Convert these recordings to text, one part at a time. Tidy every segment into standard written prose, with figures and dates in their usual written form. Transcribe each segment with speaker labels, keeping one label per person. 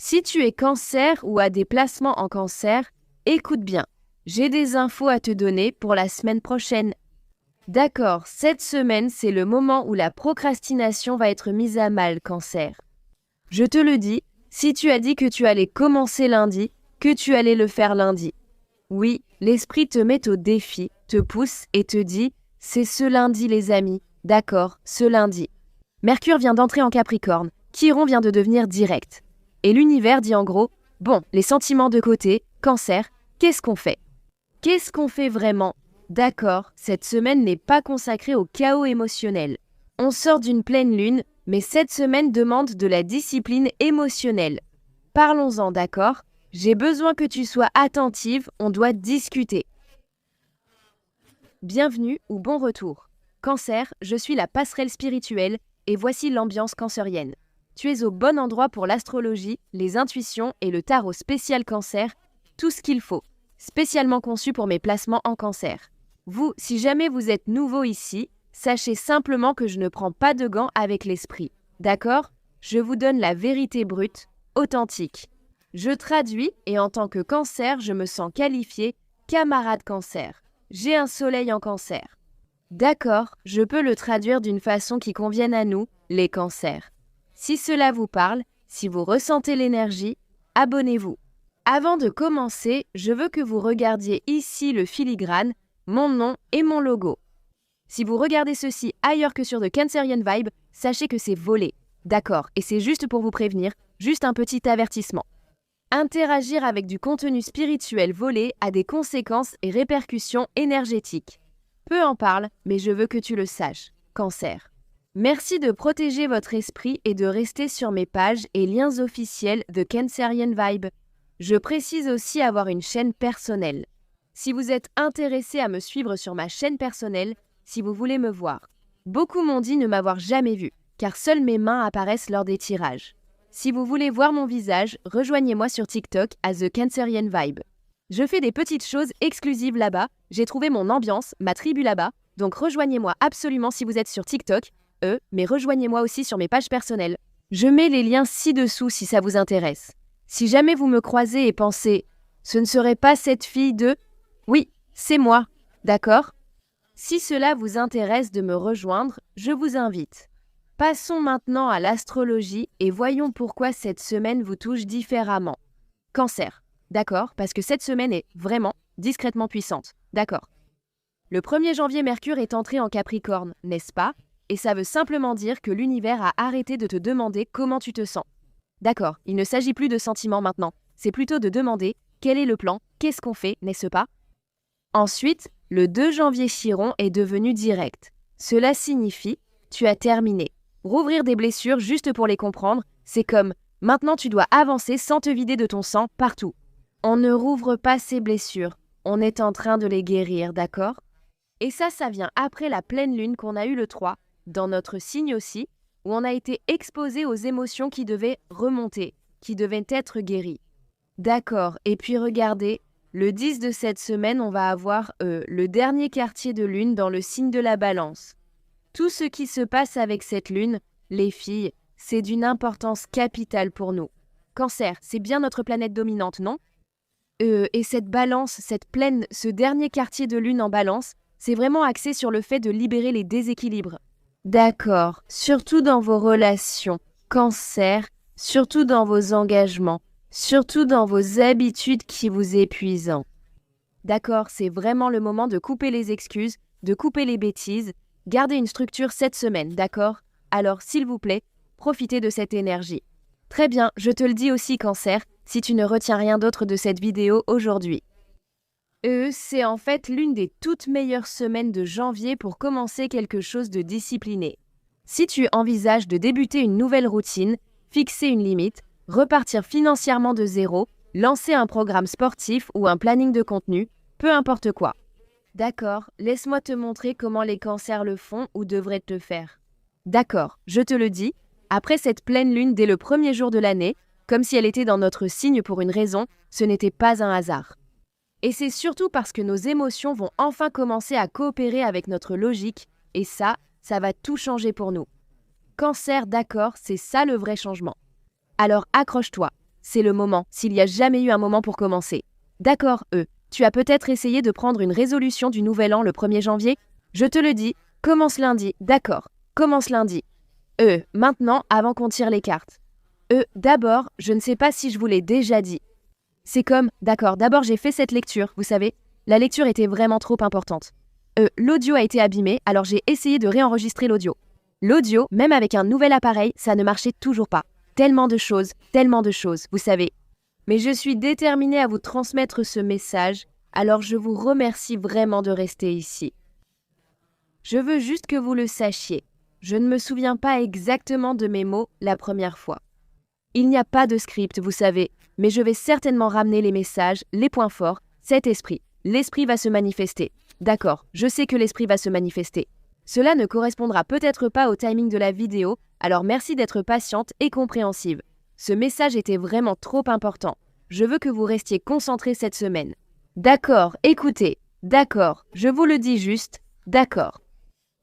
Speaker 1: Si tu es cancer ou as des placements en cancer, écoute bien. J'ai des infos à te donner pour la semaine prochaine. D'accord, cette semaine, c'est le moment où la procrastination va être mise à mal, cancer. Je te le dis, si tu as dit que tu allais commencer lundi, que tu allais le faire lundi. Oui, l'esprit te met au défi, te pousse et te dit « c'est ce lundi les amis, d'accord, ce lundi ». Mercure vient d'entrer en Capricorne, Chiron vient de devenir direct. Et l'univers dit en gros « bon, les sentiments de côté, cancer, qu'est-ce qu'on fait ?» Qu'est-ce qu'on fait vraiment? D'accord, cette semaine n'est pas consacrée au chaos émotionnel. On sort d'une pleine lune, mais cette semaine demande de la discipline émotionnelle. Parlons-en, d'accord? J'ai besoin que tu sois attentive, on doit discuter. Bienvenue ou bon retour. Cancer, je suis la passerelle spirituelle et voici l'ambiance cancérienne. Tu es au bon endroit pour l'astrologie, les intuitions et le tarot spécial cancer, tout ce qu'il faut, spécialement conçu pour mes placements en cancer. Vous, si jamais vous êtes nouveau ici, sachez simplement que je ne prends pas de gants avec l'esprit. D'accord? Je vous donne la vérité brute, authentique. Je traduis et en tant que cancer, je me sens qualifié camarade cancer. J'ai un soleil en cancer. D'accord, je peux le traduire d'une façon qui convienne à nous, les cancers. Si cela vous parle, si vous ressentez l'énergie, abonnez-vous. Avant de commencer, je veux que vous regardiez ici le filigrane, mon nom et mon logo. Si vous regardez ceci ailleurs que sur The Cancerian Vibe, sachez que c'est volé. D'accord, et c'est juste pour vous prévenir, juste un petit avertissement. Interagir avec du contenu spirituel volé a des conséquences et répercussions énergétiques. Peu en parle, mais je veux que tu le saches. Cancer. Merci de protéger votre esprit et de rester sur mes pages et liens officiels de Cancerian Vibe. Je précise aussi avoir une chaîne personnelle. Si vous êtes intéressé à me suivre sur ma chaîne personnelle, si vous voulez me voir. Beaucoup m'ont dit ne m'avoir jamais vu, car seules mes mains apparaissent lors des tirages. Si vous voulez voir mon visage, rejoignez-moi sur TikTok à The Cancerian Vibe. Je fais des petites choses exclusives là-bas, j'ai trouvé mon ambiance, ma tribu là-bas, donc rejoignez-moi absolument si vous êtes sur TikTok, mais rejoignez-moi aussi sur mes pages personnelles. Je mets les liens ci-dessous si ça vous intéresse. Si jamais vous me croisez et pensez « ce ne serait pas cette fille de… » Oui, c'est moi, d'accord? Si cela vous intéresse de me rejoindre, je vous invite. Passons maintenant à l'astrologie et voyons pourquoi cette semaine vous touche différemment. Cancer, d'accord, parce que cette semaine est vraiment discrètement puissante, d'accord. Le 1er janvier, Mercure est entré en Capricorne, n'est-ce pas? Et ça veut simplement dire que l'univers a arrêté de te demander comment tu te sens. D'accord, il ne s'agit plus de sentiments maintenant, c'est plutôt de demander quel est le plan, qu'est-ce qu'on fait, n'est-ce pas? Ensuite, le 2 janvier, Chiron est devenu direct. Cela signifie tu as terminé. Rouvrir des blessures juste pour les comprendre, c'est comme maintenant tu dois avancer sans te vider de ton sang partout. On ne rouvre pas ces blessures, on est en train de les guérir, d'accord? Et ça vient après la pleine lune qu'on a eue le 3, dans notre signe aussi, où on a été exposé aux émotions qui devaient remonter, qui devaient être guéries. D'accord, et puis regardez, le 10 de cette semaine, on va avoir le dernier quartier de lune dans le signe de la Balance. Tout ce qui se passe avec cette lune, les filles, c'est d'une importance capitale pour nous. Cancer, c'est bien notre planète dominante, non? Et cette balance, cette pleine, ce dernier quartier de lune en balance, c'est vraiment axé sur le fait de libérer les déséquilibres. D'accord, surtout dans vos relations, cancer, surtout dans vos engagements, surtout dans vos habitudes qui vous épuisent. D'accord, c'est vraiment le moment de couper les excuses, de couper les bêtises. Gardez une structure cette semaine, d'accord? Alors, s'il vous plaît, profitez de cette énergie. Très bien, je te le dis aussi, Cancer, si tu ne retiens rien d'autre de cette vidéo aujourd'hui. C'est en fait l'une des toutes meilleures semaines de janvier pour commencer quelque chose de discipliné. Si tu envisages de débuter une nouvelle routine, fixer une limite, repartir financièrement de zéro, lancer un programme sportif ou un planning de contenu, peu importe quoi. D'accord, laisse-moi te montrer comment les cancers le font ou devraient le faire. D'accord, je te le dis, après cette pleine lune dès le premier jour de l'année, comme si elle était dans notre signe pour une raison, ce n'était pas un hasard. Et c'est surtout parce que nos émotions vont enfin commencer à coopérer avec notre logique, et ça va tout changer pour nous. Cancer, d'accord, c'est ça le vrai changement. Alors accroche-toi, c'est le moment, s'il y a jamais eu un moment pour commencer. D'accord, tu as peut-être essayé de prendre une résolution du nouvel an le 1er janvier? Je te le dis, commence lundi, d'accord, commence lundi. Maintenant, avant qu'on tire les cartes. D'abord, je ne sais pas si je vous l'ai déjà dit. C'est comme, d'accord, d'abord j'ai fait cette lecture, vous savez, la lecture était vraiment trop importante. L'audio a été abîmé, alors j'ai essayé de réenregistrer l'audio. L'audio, même avec un nouvel appareil, ça ne marchait toujours pas. Tellement de choses, vous savez. Mais je suis déterminée à vous transmettre ce message, alors je vous remercie vraiment de rester ici. Je veux juste que vous le sachiez. Je ne me souviens pas exactement de mes mots la première fois. Il n'y a pas de script, vous savez, mais je vais certainement ramener les messages, les points forts, cet esprit. L'esprit va se manifester. D'accord, je sais que l'esprit va se manifester. Cela ne correspondra peut-être pas au timing de la vidéo, alors merci d'être patiente et compréhensive. Ce message était vraiment trop important. Je veux que vous restiez concentrés cette semaine. D'accord, écoutez. D'accord, je vous le dis juste. D'accord.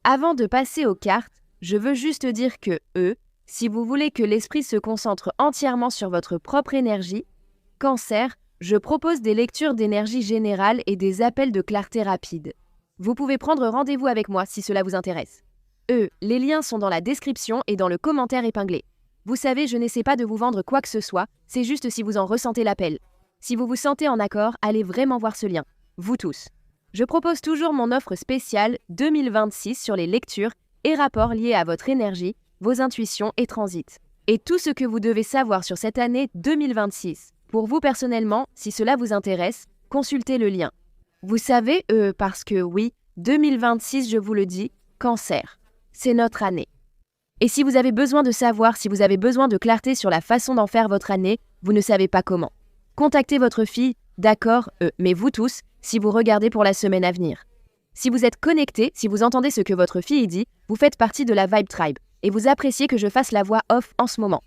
Speaker 1: Avant de passer aux cartes, je veux juste dire que si vous voulez que l'esprit se concentre entièrement sur votre propre énergie, Cancer, je propose des lectures d'énergie générale et des appels de clarté rapide. Vous pouvez prendre rendez-vous avec moi si cela vous intéresse. Les liens sont dans la description et dans le commentaire épinglé. Vous savez, je n'essaie pas de vous vendre quoi que ce soit, c'est juste si vous en ressentez l'appel. Si vous vous sentez en accord, allez vraiment voir ce lien. Vous tous. Je propose toujours mon offre spéciale 2026 sur les lectures et rapports liés à votre énergie, vos intuitions et transits. Et tout ce que vous devez savoir sur cette année 2026. Pour vous personnellement, si cela vous intéresse, consultez le lien. Vous savez, parce que oui, 2026, je vous le dis, Cancer, c'est notre année. Et si vous avez besoin de savoir, si vous avez besoin de clarté sur la façon d'en faire votre année, vous ne savez pas comment. Contactez votre fille, d'accord, mais vous tous, si vous regardez pour la semaine à venir. Si vous êtes connecté, si vous entendez ce que votre fille dit, vous faites partie de la Vibe Tribe, et vous appréciez que je fasse la voix off en ce moment.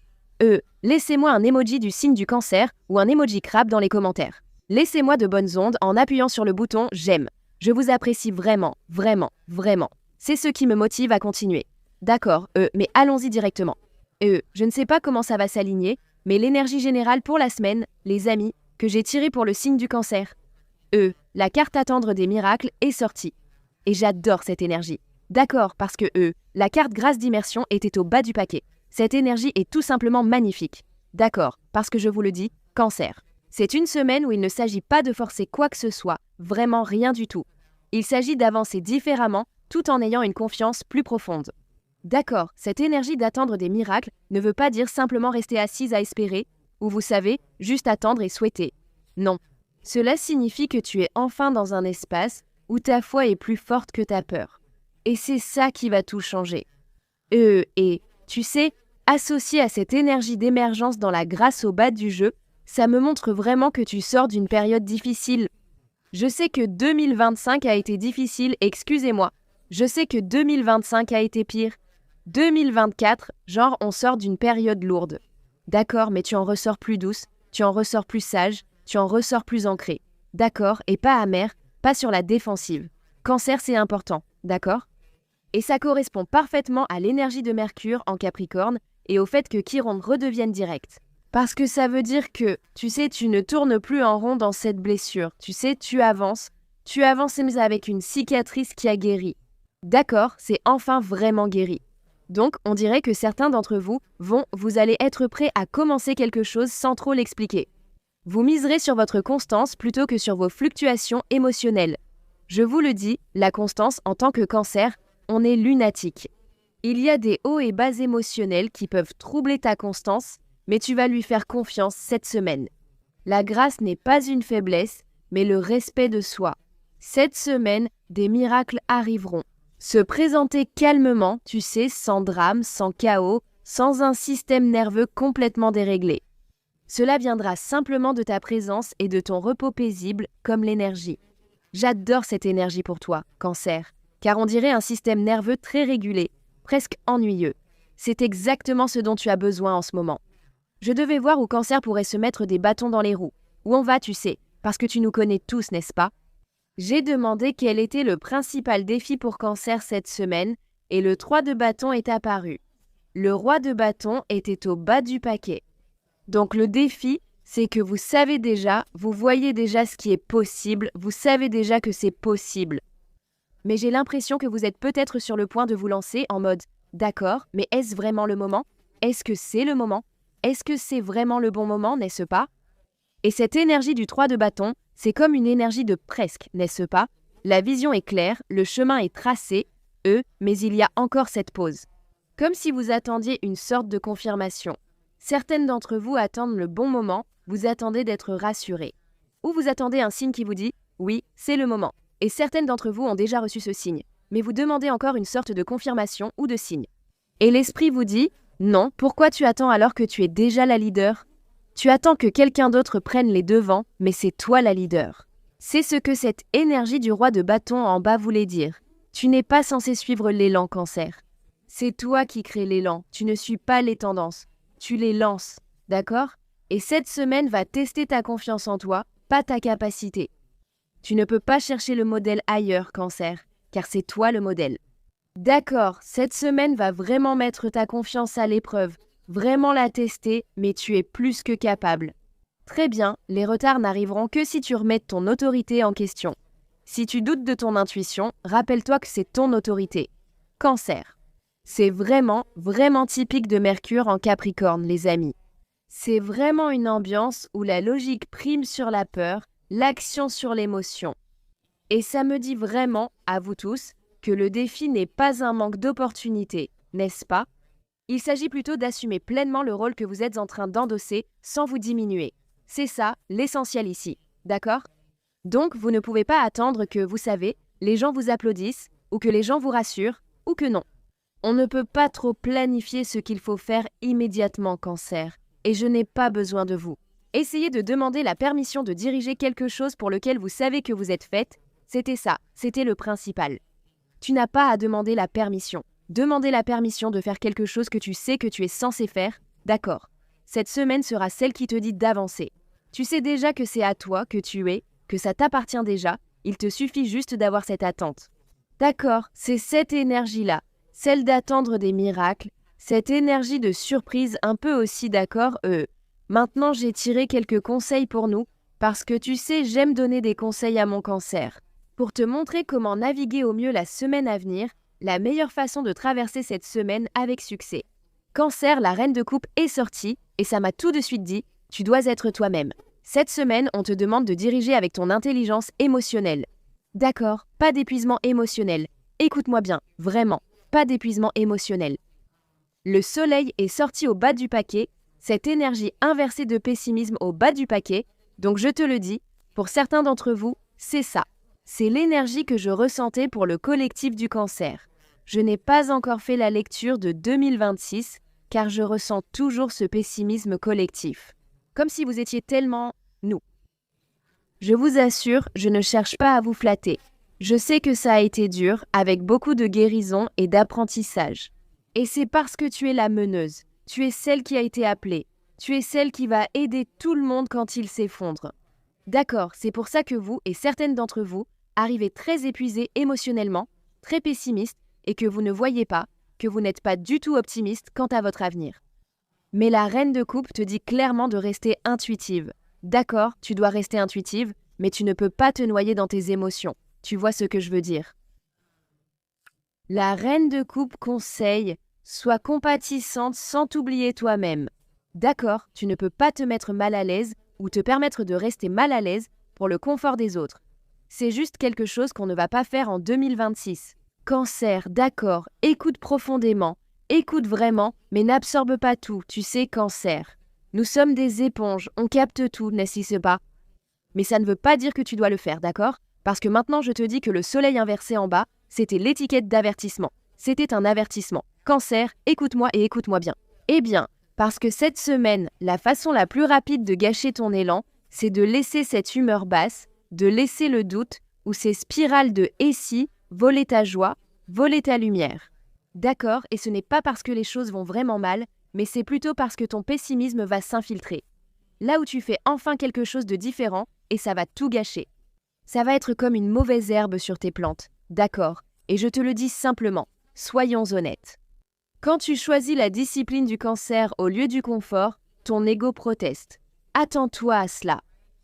Speaker 1: Laissez-moi un emoji du signe du Cancer ou un emoji crabe dans les commentaires. Laissez-moi de bonnes ondes en appuyant sur le bouton « J'aime ». Je vous apprécie vraiment, vraiment, vraiment. C'est ce qui me motive à continuer. D'accord, mais allons-y directement. Je ne sais pas comment ça va s'aligner, mais l'énergie générale pour la semaine, les amis, que j'ai tirée pour le signe du Cancer. La carte attendre des miracles est sortie. Et j'adore cette énergie. D'accord, parce que la carte grâce d'immersion était au bas du paquet. Cette énergie est tout simplement magnifique. D'accord, parce que je vous le dis, Cancer. C'est une semaine où il ne s'agit pas de forcer quoi que ce soit, vraiment rien du tout. Il s'agit d'avancer différemment, tout en ayant une confiance plus profonde. D'accord, cette énergie d'attendre des miracles ne veut pas dire simplement rester assise à espérer, ou vous savez, juste attendre et souhaiter. Non. Cela signifie que tu es enfin dans un espace où ta foi est plus forte que ta peur. Et c'est ça qui va tout changer. Et, tu sais, associé à cette énergie d'émergence dans la grâce au bas du jeu, ça me montre vraiment que tu sors d'une période difficile. Je sais que 2025 a été difficile, excusez-moi. Je sais que 2025 a été pire. 2024, genre on sort d'une période lourde. D'accord, mais tu en ressors plus douce, tu en ressors plus sage, tu en ressors plus ancré. D'accord, et pas amer, pas sur la défensive. Cancer, c'est important, d'accord? Et ça correspond parfaitement à l'énergie de Mercure en Capricorne et au fait que Chiron redevienne direct. Parce que ça veut dire que, tu sais, tu ne tournes plus en rond dans cette blessure. Tu sais, tu avances mais avec une cicatrice qui a guéri. D'accord, c'est enfin vraiment guéri. Donc, on dirait que certains d'entre vous vous allez être prêts à commencer quelque chose sans trop l'expliquer. Vous miserez sur votre constance plutôt que sur vos fluctuations émotionnelles. Je vous le dis, la constance en tant que Cancer, on est lunatique. Il y a des hauts et bas émotionnels qui peuvent troubler ta constance, mais tu vas lui faire confiance cette semaine. La grâce n'est pas une faiblesse, mais le respect de soi. Cette semaine, des miracles arriveront. Se présenter calmement, tu sais, sans drame, sans chaos, sans un système nerveux complètement déréglé. Cela viendra simplement de ta présence et de ton repos paisible comme l'énergie. J'adore cette énergie pour toi, Cancer, car on dirait un système nerveux très régulé, presque ennuyeux. C'est exactement ce dont tu as besoin en ce moment. Je devais voir où Cancer pourrait se mettre des bâtons dans les roues. Où on va, tu sais, parce que tu nous connais tous, n'est-ce pas? J'ai demandé quel était le principal défi pour Cancer cette semaine et le 3 de bâton est apparu. Le roi de bâton était au bas du paquet. Donc le défi, c'est que vous savez déjà, vous voyez déjà ce qui est possible, vous savez déjà que c'est possible. Mais j'ai l'impression que vous êtes peut-être sur le point de vous lancer en mode « D'accord, mais est-ce vraiment le moment? Est-ce que c'est le moment? Est-ce que c'est vraiment le bon moment, n'est-ce pas ?» Et cette énergie du 3 de bâton, c'est comme une énergie de presque, n'est-ce pas? La vision est claire, le chemin est tracé, mais il y a encore cette pause. Comme si vous attendiez une sorte de confirmation. Certaines d'entre vous attendent le bon moment, vous attendez d'être rassurés. Ou vous attendez un signe qui vous dit « Oui, c'est le moment ». Et certaines d'entre vous ont déjà reçu ce signe, mais vous demandez encore une sorte de confirmation ou de signe. Et l'esprit vous dit « Non, pourquoi tu attends alors que tu es déjà la leader ? Tu attends que quelqu'un d'autre prenne les devants, mais c'est toi la leader. » C'est ce que cette énergie du roi de bâton en bas voulait dire. Tu n'es pas censé suivre l'élan, Cancer. C'est toi qui crée l'élan, tu ne suis pas les tendances. Tu les lances, d'accord ? Et cette semaine va tester ta confiance en toi, pas ta capacité. Tu ne peux pas chercher le modèle ailleurs, Cancer, car c'est toi le modèle. D'accord, cette semaine va vraiment mettre ta confiance à l'épreuve, vraiment la tester, mais tu es plus que capable. Très bien, les retards n'arriveront que si tu remets ton autorité en question. Si tu doutes de ton intuition, rappelle-toi que c'est ton autorité. Cancer. C'est vraiment, vraiment typique de Mercure en Capricorne, les amis. C'est vraiment une ambiance où la logique prime sur la peur, l'action sur l'émotion. Et ça me dit vraiment, à vous tous, que le défi n'est pas un manque d'opportunité, n'est-ce pas? Il s'agit plutôt d'assumer pleinement le rôle que vous êtes en train d'endosser sans vous diminuer. C'est ça, l'essentiel ici, d'accord? Donc, vous ne pouvez pas attendre que, vous savez, les gens vous applaudissent, ou que les gens vous rassurent, ou que non. On ne peut pas trop planifier ce qu'il faut faire immédiatement, Cancer, et je n'ai pas besoin de vous. Essayez de demander la permission de diriger quelque chose pour lequel vous savez que vous êtes faite. C'était ça, c'était le principal. Tu n'as pas à demander la permission. Demander la permission de faire quelque chose que tu sais que tu es censé faire, d'accord. Cette semaine sera celle qui te dit d'avancer. Tu sais déjà que c'est à toi que tu es, que ça t'appartient déjà, il te suffit juste d'avoir cette attente. D'accord, c'est cette énergie-là, celle d'attendre des miracles, cette énergie de surprise un peu aussi, d'accord, Maintenant, j'ai tiré quelques conseils pour nous, parce que tu sais, j'aime donner des conseils à mon Cancer. Pour te montrer comment naviguer au mieux la semaine à venir, la meilleure façon de traverser cette semaine avec succès. Cancer, la reine de coupe est sortie, et ça m'a tout de suite dit, tu dois être toi-même. Cette semaine, on te demande de diriger avec ton intelligence émotionnelle. D'accord, pas d'épuisement émotionnel. Écoute-moi bien, vraiment, pas d'épuisement émotionnel. Le soleil est sorti au bas du paquet, cette énergie inversée de pessimisme au bas du paquet, donc je te le dis, pour certains d'entre vous, c'est ça. C'est l'énergie que je ressentais pour le collectif du Cancer. Je n'ai pas encore fait la lecture de 2026, car je ressens toujours ce pessimisme collectif. Comme si vous étiez tellement nous. Je vous assure, je ne cherche pas à vous flatter. Je sais que ça a été dur, avec beaucoup de guérison et d'apprentissage. Et c'est parce que tu es la meneuse. Tu es celle qui a été appelée. Tu es celle qui va aider tout le monde quand il s'effondre. D'accord, c'est pour ça que vous, et certaines d'entre vous, arrivez très épuisés émotionnellement, très pessimistes, et que vous ne voyez pas, que vous n'êtes pas du tout optimiste quant à votre avenir. Mais la reine de coupe te dit clairement de rester intuitive. D'accord, tu dois rester intuitive, mais tu ne peux pas te noyer dans tes émotions. Tu vois ce que je veux dire. La reine de coupe conseille, sois compatissante sans t'oublier toi-même. D'accord, tu ne peux pas te mettre mal à l'aise ou te permettre de rester mal à l'aise pour le confort des autres. C'est juste quelque chose qu'on ne va pas faire en 2026. Cancer, d'accord, écoute profondément, écoute vraiment, mais n'absorbe pas tout, tu sais, Cancer. Nous sommes des éponges, on capte tout, n'est-ce pas? Mais ça ne veut pas dire que tu dois le faire, d'accord? Parce que maintenant je te dis que le soleil inversé en bas, c'était l'étiquette d'avertissement. C'était un avertissement. Cancer, écoute-moi et écoute-moi bien. Eh bien, parce que cette semaine, la façon la plus rapide de gâcher ton élan, c'est de laisser cette humeur basse, de laisser le doute, ou ces spirales de « et si » voler ta joie, voler ta lumière. D'accord, et ce n'est pas parce que les choses vont vraiment mal, mais c'est plutôt parce que ton pessimisme va s'infiltrer. Là où tu fais enfin quelque chose de différent, et ça va tout gâcher. Ça va être comme une mauvaise herbe sur tes plantes. D'accord, et je te le dis simplement, soyons honnêtes. Quand tu choisis la discipline du Cancer au lieu du confort, ton ego proteste. Attends-toi à cela.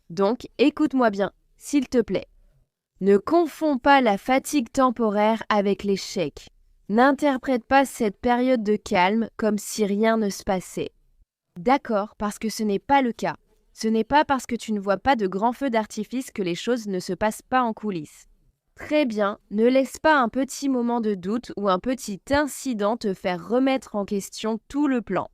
Speaker 1: Donc, écoute-moi bien, s'il te plaît. Ne confonds pas la fatigue temporaire avec l'échec. N'interprète pas cette période de calme comme si rien ne se passait. D'accord, parce que ce n'est pas le cas. Ce n'est pas parce que tu ne vois pas de grands feux d'artifice que les choses ne se passent pas en coulisses. Très bien, ne laisse pas un petit moment de doute ou un petit incident te faire remettre en question tout le plan.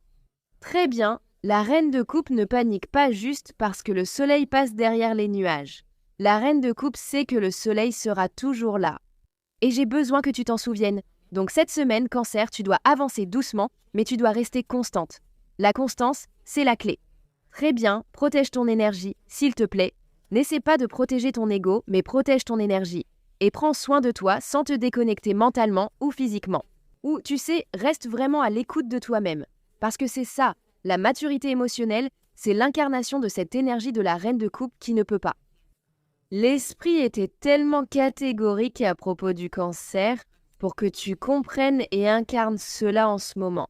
Speaker 1: Très bien, la reine de coupe ne panique pas juste parce que le soleil passe derrière les nuages. La reine de coupe sait que le soleil sera toujours là. Et j'ai besoin que tu t'en souviennes. Donc cette semaine, Cancer, tu dois avancer doucement, mais tu dois rester constante. La constance, c'est la clé. Très bien, protège ton énergie, s'il te plaît. N'essaie pas de protéger ton ego, mais protège ton énergie. Et prends soin de toi sans te déconnecter mentalement ou physiquement. Ou, tu sais, reste vraiment à l'écoute de toi-même. Parce que c'est ça, la maturité émotionnelle, c'est l'incarnation de cette énergie de la reine de coupe qui ne peut pas. L'esprit était tellement catégorique à propos du Cancer pour que tu comprennes et incarnes cela en ce moment.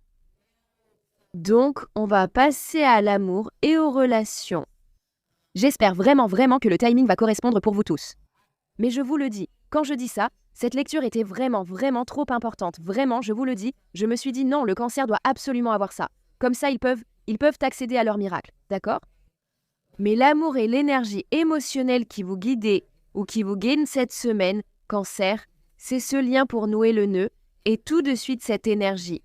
Speaker 1: Donc, on va passer à l'amour et aux relations. J'espère vraiment que le timing va correspondre pour vous tous. Mais je vous le dis, quand je dis ça, cette lecture était vraiment trop importante. Vraiment, je vous le dis, je me suis dit non, le Cancer doit absolument avoir ça. Comme ça, ils peuvent accéder à leur miracle, d'accord ? Mais l'amour et l'énergie émotionnelle qui vous guident ou qui vous guident cette semaine, Cancer, c'est ce lien pour nouer le nœud et tout de suite cette énergie.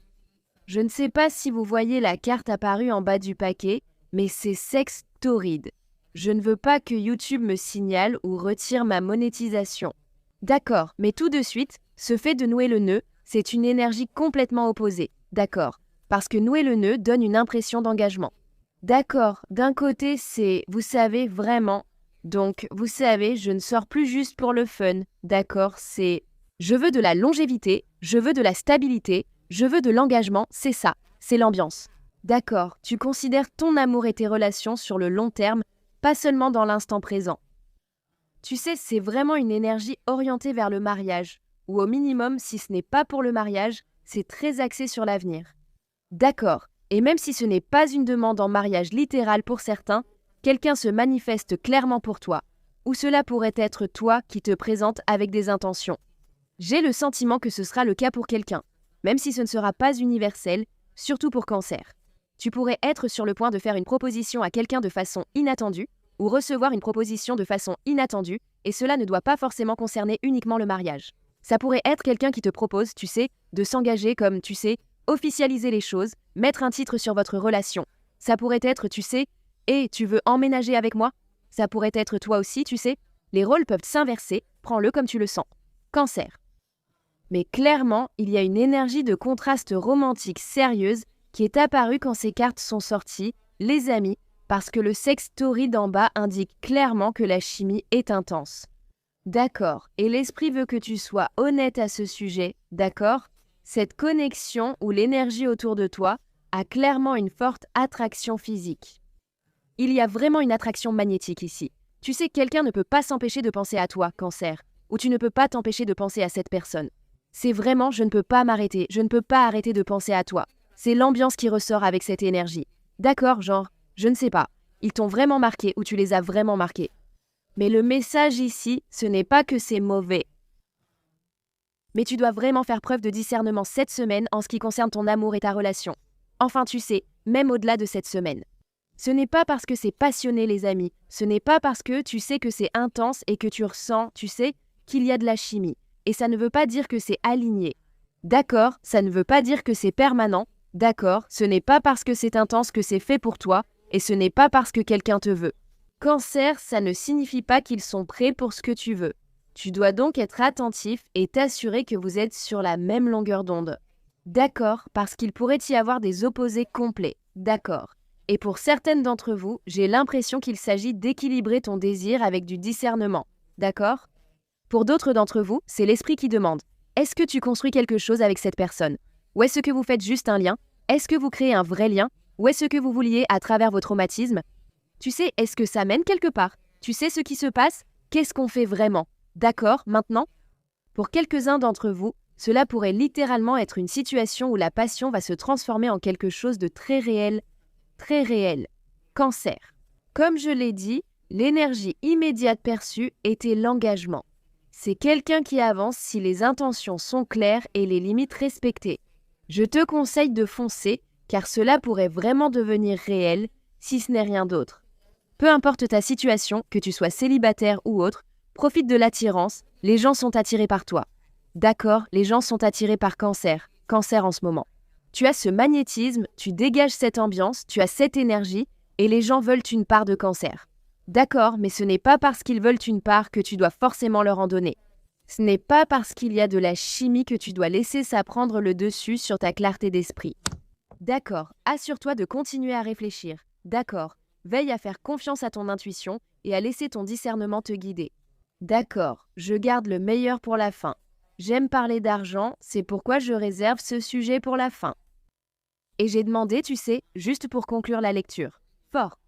Speaker 1: Je ne sais pas si vous voyez la carte apparue en bas du paquet, mais c'est sextoride. Je ne veux pas que YouTube me signale ou retire ma monétisation. D'accord, mais tout de suite, ce fait de nouer le nœud, c'est une énergie complètement opposée. D'accord, parce que nouer le nœud donne une impression d'engagement. D'accord, d'un côté c'est, vous savez, vraiment. Donc, vous savez, je ne sors plus juste pour le fun. D'accord, c'est, je veux de la longévité, je veux de la stabilité, je veux de l'engagement, c'est ça, c'est l'ambiance. D'accord, tu considères ton amour et tes relations sur le long terme, pas seulement dans l'instant présent. Tu sais, c'est vraiment une énergie orientée vers le mariage, ou au minimum, si ce n'est pas pour le mariage, c'est très axé sur l'avenir. D'accord, et même si ce n'est pas une demande en mariage littérale pour certains, quelqu'un se manifeste clairement pour toi, ou cela pourrait être toi qui te présente avec des intentions. J'ai le sentiment que ce sera le cas pour quelqu'un, même si ce ne sera pas universel, surtout pour Cancer. Tu pourrais être sur le point de faire une proposition à quelqu'un de façon inattendue, ou recevoir une proposition de façon inattendue, et cela ne doit pas forcément concerner uniquement le mariage. Ça pourrait être quelqu'un qui te propose, tu sais, de s'engager comme, tu sais, officialiser les choses, mettre un titre sur votre relation. Ça pourrait être, tu sais, « Et tu veux emménager avec moi ?» Ça pourrait être toi aussi, tu sais. Les rôles peuvent s'inverser, prends-le comme tu le sens. Cancer. Mais clairement, il y a une énergie de contraste romantique sérieuse qui est apparue quand ces cartes sont sorties, les amis, parce que le sextory d'en bas indique clairement que la chimie est intense. D'accord, et l'esprit veut que tu sois honnête à ce sujet, d'accord ? Cette connexion ou l'énergie autour de toi a clairement une forte attraction physique. Il y a vraiment une attraction magnétique ici. Tu sais, quelqu'un ne peut pas s'empêcher de penser à toi, Cancer, ou tu ne peux pas t'empêcher de penser à cette personne. C'est vraiment, je ne peux pas m'arrêter, je ne peux pas arrêter de penser à toi. C'est l'ambiance qui ressort avec cette énergie. D'accord, genre, je ne sais pas, ils t'ont vraiment marqué ou tu les as vraiment marqués. Mais le message ici, ce n'est pas que c'est mauvais. Mais tu dois vraiment faire preuve de discernement cette semaine en ce qui concerne ton amour et ta relation. Enfin, tu sais, même au-delà de cette semaine. Ce n'est pas parce que c'est passionné, les amis. Ce n'est pas parce que tu sais que c'est intense et que tu ressens, tu sais, qu'il y a de la chimie. Et ça ne veut pas dire que c'est aligné. D'accord, ça ne veut pas dire que c'est permanent. D'accord, ce n'est pas parce que c'est intense que c'est fait pour toi. Et ce n'est pas parce que quelqu'un te veut. Cancer, ça ne signifie pas qu'ils sont prêts pour ce que tu veux. Tu dois donc être attentif et t'assurer que vous êtes sur la même longueur d'onde. D'accord, parce qu'il pourrait y avoir des opposés complets. D'accord. Et pour certaines d'entre vous, j'ai l'impression qu'il s'agit d'équilibrer ton désir avec du discernement. D'accord ? Pour d'autres d'entre vous, c'est l'esprit qui demande. Est-ce que tu construis quelque chose avec cette personne ? Ou est-ce que vous faites juste un lien ? Est-ce que vous créez un vrai lien ? Ou est-ce que vous vous liez à travers vos traumatismes ? Tu sais, est-ce que ça mène quelque part ? Tu sais ce qui se passe ? Qu'est-ce qu'on fait vraiment ? D'accord, maintenant ? Pour quelques-uns d'entre vous, cela pourrait littéralement être une situation où la passion va se transformer en quelque chose de très réel, très réel. Cancer. Comme je l'ai dit, l'énergie immédiate perçue était l'engagement. C'est quelqu'un qui avance si les intentions sont claires et les limites respectées. Je te conseille de foncer, car cela pourrait vraiment devenir réel, si ce n'est rien d'autre. Peu importe ta situation, que tu sois célibataire ou autre, profite de l'attirance, les gens sont attirés par toi. D'accord, les gens sont attirés par Cancer en ce moment. Tu as ce magnétisme, tu dégages cette ambiance, tu as cette énergie, et les gens veulent une part de Cancer. D'accord, mais ce n'est pas parce qu'ils veulent une part que tu dois forcément leur en donner. Ce n'est pas parce qu'il y a de la chimie que tu dois laisser ça prendre le dessus sur ta clarté d'esprit. D'accord, assure-toi de continuer à réfléchir. D'accord, veille à faire confiance à ton intuition et à laisser ton discernement te guider. D'accord, je garde le meilleur pour la fin. J'aime parler d'argent, c'est pourquoi je réserve ce sujet pour la fin. Et j'ai demandé, tu sais, juste pour conclure la lecture. Fort.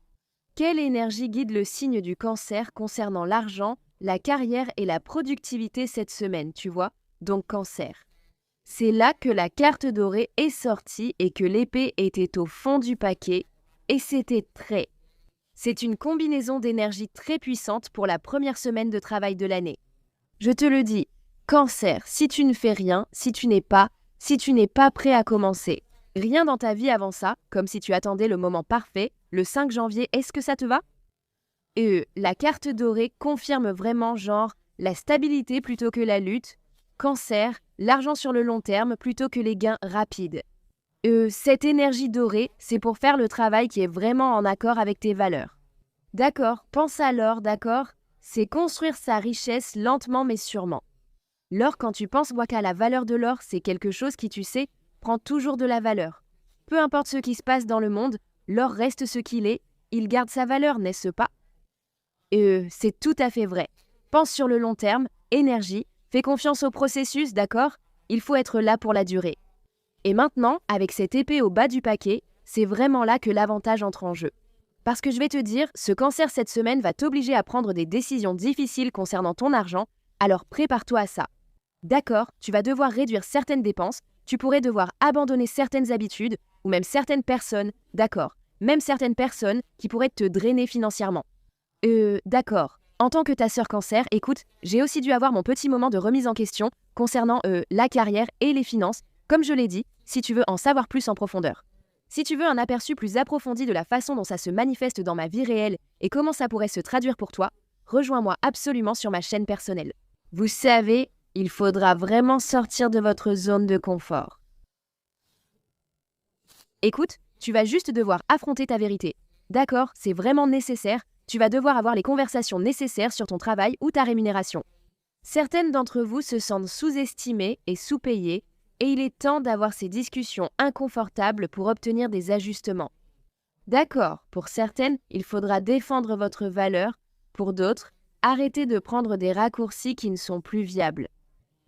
Speaker 1: Quelle énergie guide le signe du Cancer concernant l'argent, la carrière et la productivité cette semaine, tu vois? Donc Cancer. C'est là que la carte dorée est sortie et que l'épée était au fond du paquet, et c'était très. C'est une combinaison d'énergie très puissante pour la première semaine de travail de l'année. Je te le dis, Cancer, si tu ne fais rien, si tu n'es pas prêt à commencer, rien dans ta vie avant ça, comme si tu attendais le moment parfait, le 5 janvier, est-ce que ça te va? La carte dorée confirme vraiment genre la stabilité plutôt que la lutte, Cancer, l'argent sur le long terme plutôt que les gains rapides. Cette énergie dorée, c'est pour faire le travail qui est vraiment en accord avec tes valeurs. D'accord, pense à l'or, d'accord? C'est construire sa richesse lentement mais sûrement. L'or, quand tu penses qu'à la valeur de l'or, c'est quelque chose qui, tu sais, prend toujours de la valeur. Peu importe ce qui se passe dans le monde, l'or reste ce qu'il est, il garde sa valeur, n'est-ce pas? C'est tout à fait vrai. Pense sur le long terme, énergie, fais confiance au processus, d'accord? Il faut être là pour la durée. Et maintenant, avec cette épée au bas du paquet, c'est vraiment là que l'avantage entre en jeu. Parce que je vais te dire, ce Cancer cette semaine va t'obliger à prendre des décisions difficiles concernant ton argent, alors prépare-toi à ça. D'accord, tu vas devoir réduire certaines dépenses, tu pourrais devoir abandonner certaines habitudes, ou même certaines personnes, d'accord, même certaines personnes qui pourraient te drainer financièrement. D'accord. En tant que ta sœur Cancer, écoute, j'ai aussi dû avoir mon petit moment de remise en question concernant la carrière et les finances, comme je l'ai dit, si tu veux en savoir plus en profondeur. Si tu veux un aperçu plus approfondi de la façon dont ça se manifeste dans ma vie réelle et comment ça pourrait se traduire pour toi, rejoins-moi absolument sur ma chaîne personnelle. Vous savez, il faudra vraiment sortir de votre zone de confort. Écoute, tu vas juste devoir affronter ta vérité. D'accord, c'est vraiment nécessaire, tu vas devoir avoir les conversations nécessaires sur ton travail ou ta rémunération. Certaines d'entre vous se sentent sous-estimées et sous-payées, et il est temps d'avoir ces discussions inconfortables pour obtenir des ajustements. D'accord, pour certaines, il faudra défendre votre valeur, pour d'autres, arrêtez de prendre des raccourcis qui ne sont plus viables.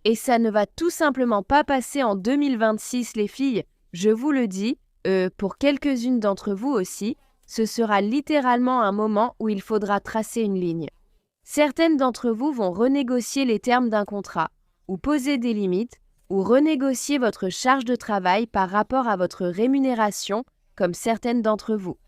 Speaker 1: Et ça ne va tout simplement pas passer en 2026, les filles, je vous le dis, pour quelques-unes d'entre vous aussi, ce sera littéralement un moment où il faudra tracer une ligne. Certaines d'entre vous vont renégocier les termes d'un contrat, ou poser des limites, ou renégocier votre charge de travail par rapport à votre rémunération, comme certaines d'entre vous.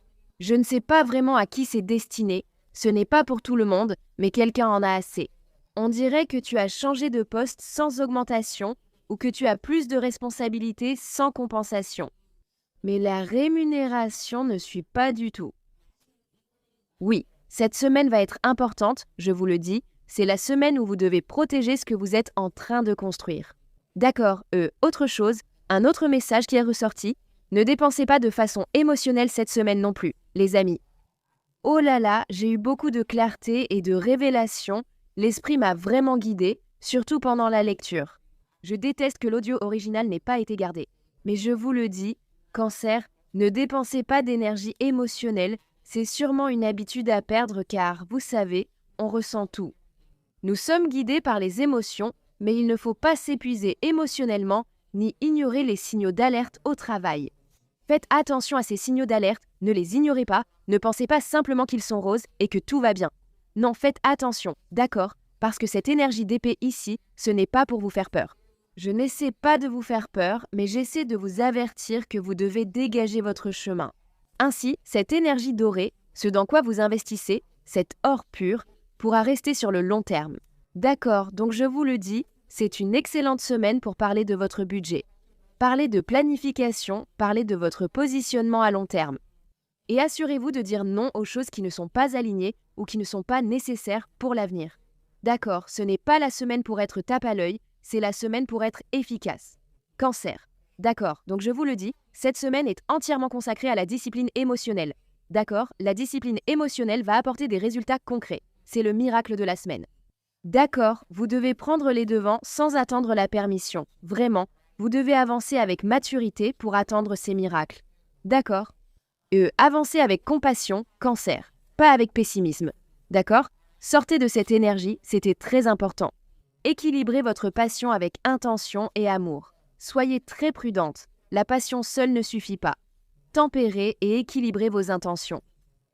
Speaker 1: Je ne sais pas vraiment à qui c'est destiné, ce n'est pas pour tout le monde, mais quelqu'un en a assez. On dirait que tu as changé de poste sans augmentation, ou que tu as plus de responsabilités sans compensation. Mais la rémunération ne suit pas du tout. Oui, cette semaine va être importante, je vous le dis, c'est la semaine où vous devez protéger ce que vous êtes en train de construire. D'accord, autre chose, un autre message qui est ressorti, ne dépensez pas de façon émotionnelle cette semaine non plus, les amis. Oh là là, j'ai eu beaucoup de clarté et de révélation, l'esprit m'a vraiment guidé, surtout pendant la lecture. Je déteste que l'audio original n'ait pas été gardé, mais je vous le dis, Cancer, ne dépensez pas d'énergie émotionnelle, c'est sûrement une habitude à perdre car, vous savez, on ressent tout. Nous sommes guidés par les émotions, mais il ne faut pas s'épuiser émotionnellement ni ignorer les signaux d'alerte au travail. Faites attention à ces signaux d'alerte, ne les ignorez pas, ne pensez pas simplement qu'ils sont roses et que tout va bien. Non, faites attention, d'accord, parce que cette énergie d'épée ici, ce n'est pas pour vous faire peur. Je n'essaie pas de vous faire peur, mais j'essaie de vous avertir que vous devez dégager votre chemin. Ainsi, cette énergie dorée, ce dans quoi vous investissez, cet or pur, pourra rester sur le long terme. D'accord, donc je vous le dis, c'est une excellente semaine pour parler de votre budget. Parlez de planification, parlez de votre positionnement à long terme. Et assurez-vous de dire non aux choses qui ne sont pas alignées ou qui ne sont pas nécessaires pour l'avenir. D'accord, ce n'est pas la semaine pour être tape à l'œil, c'est la semaine pour être efficace. Cancer. D'accord, donc je vous le dis, cette semaine est entièrement consacrée à la discipline émotionnelle. D'accord, la discipline émotionnelle va apporter des résultats concrets. C'est le miracle de la semaine. D'accord, vous devez prendre les devants sans attendre la permission. Vraiment, vous devez avancer avec maturité pour attendre ces miracles. D'accord. Avancez avec compassion, Cancer, pas avec pessimisme. D'accord? Sortez de cette énergie, c'était très important. Équilibrez votre passion avec intention et amour. Soyez très prudente, la passion seule ne suffit pas. Tempérez et équilibrez vos intentions.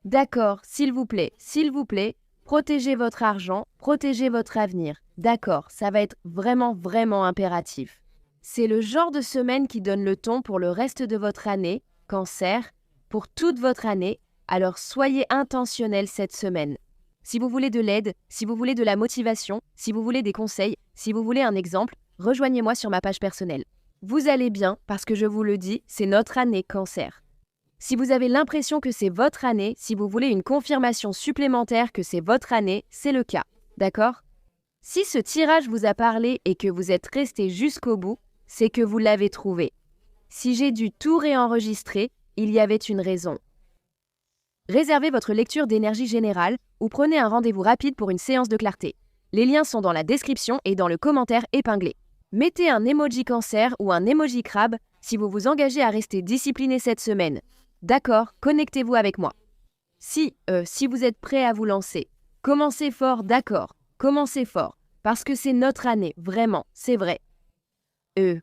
Speaker 1: D'accord, s'il vous plaît, protégez votre argent, protégez votre avenir. D'accord, ça va être vraiment impératif. C'est le genre de semaine qui donne le ton pour le reste de votre année, Cancer, pour toute votre année, alors soyez intentionnel cette semaine. Si vous voulez de l'aide, si vous voulez de la motivation, si vous voulez des conseils, si vous voulez un exemple, rejoignez-moi sur ma page personnelle. Vous allez bien parce que je vous le dis, c'est notre année Cancer. Si vous avez l'impression que c'est votre année, si vous voulez une confirmation supplémentaire que c'est votre année, c'est le cas. D'accord? Si ce tirage vous a parlé et que vous êtes resté jusqu'au bout, c'est que vous l'avez trouvé. Si j'ai dû tout réenregistrer, il y avait une raison. Réservez votre lecture d'énergie générale ou prenez un rendez-vous rapide pour une séance de clarté. Les liens sont dans la description et dans le commentaire épinglé. Mettez un emoji Cancer ou un emoji crabe si vous vous engagez à rester discipliné cette semaine. D'accord, connectez-vous avec moi. Si vous êtes prêt à vous lancer, commencez fort, d'accord, commencez fort, parce que c'est notre année, vraiment, c'est vrai.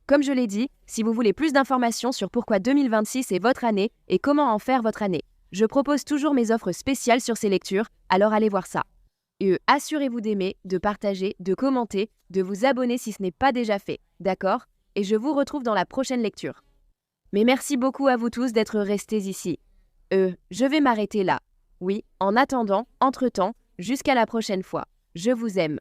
Speaker 1: Comme je l'ai dit, si vous voulez plus d'informations sur pourquoi 2026 est votre année et comment en faire votre année, je propose toujours mes offres spéciales sur ces lectures, alors allez voir ça. Assurez-vous d'aimer, de partager, de commenter, de vous abonner si ce n'est pas déjà fait, d'accord? Et je vous retrouve dans la prochaine lecture. Mais merci beaucoup à vous tous d'être restés ici. Je vais m'arrêter là. Oui, en attendant, entre-temps, jusqu'à la prochaine fois. Je vous aime.